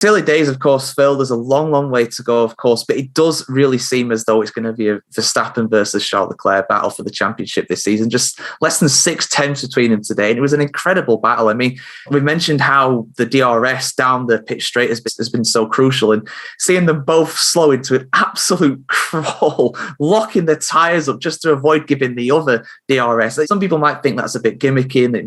Early days, of course, Phil. There's a long, long way to go, of course, but it does really seem as though it's going to be a Verstappen versus Charles Leclerc battle for the championship this season. Just less than 6 tenths between them today, and it was an incredible battle. I mean, we mentioned how the DRS down the pitch straight has been so crucial, and seeing them both slow into an absolute crawl, locking their tyres up just to avoid giving the other DRS. Some people might think that's a bit gimmicky, and it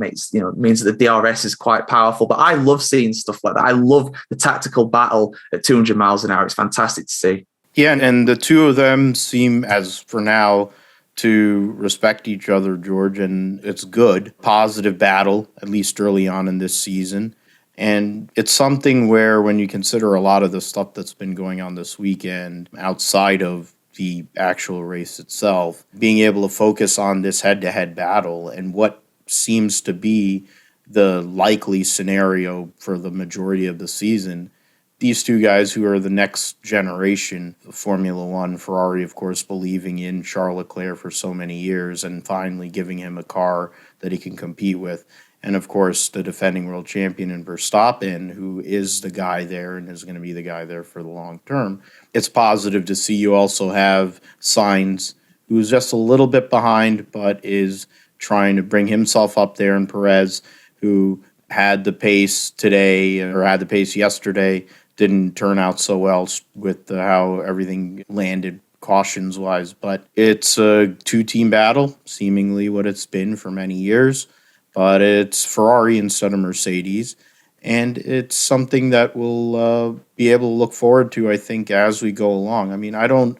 means that the DRS is quite powerful. But I love seeing stuff like that. I love the tactical battle at 200 miles an hour. It's fantastic to see. Yeah, and the two of them seem, as for now, to respect each other, George, and it's good. Positive battle, at least early on in this season. And it's something where when you consider a lot of the stuff that's been going on this weekend outside of the actual race itself, being able to focus on this head-to-head battle and what seems to be the likely scenario for the majority of the season. These two guys who are the next generation of Formula One, Ferrari, of course, believing in Charles Leclerc for so many years and finally giving him a car that he can compete with. And, of course, the defending world champion in Verstappen, who is the guy there and is going to be the guy there for the long term. It's positive to see you also have Sainz, who's just a little bit behind, but is trying to bring himself up there, and Perez, who had the pace today or had the pace yesterday, didn't turn out so well with how everything landed cautions-wise. But it's a two-team battle, seemingly what it's been for many years. But it's Ferrari instead of Mercedes. And it's something that we'll be able to look forward to, I think, as we go along. I mean, I don't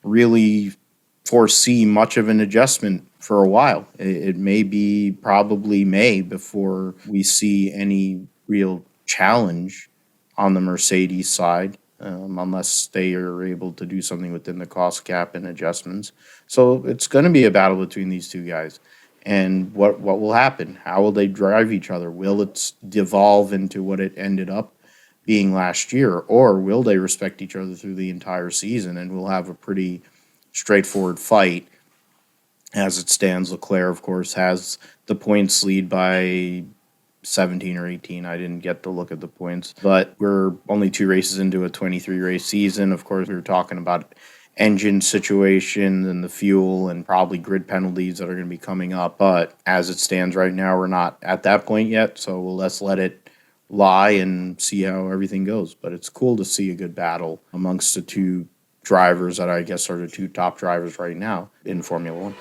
really foresee much of an adjustment for a while. It may be probably May before we see any real challenge on the Mercedes side, unless they are able to do something within the cost cap and adjustments. So it's going to be a battle between these two guys. And what will happen? How will they drive each other? Will it devolve into what it ended up being last year? Or will they respect each other through the entire season and we'll have a pretty straightforward fight? As it stands, Leclerc, of course, has the points lead by 17 or 18. I didn't get to look at the points. But we're only 2 races into a 23-race season. Of course, we were talking about engine situation and the fuel and probably grid penalties that are going to be coming up. But as it stands right now, we're not at that point yet. So let's let it lie and see how everything goes. But it's cool to see a good battle amongst the two drivers that I guess are the two top drivers right now in Formula One.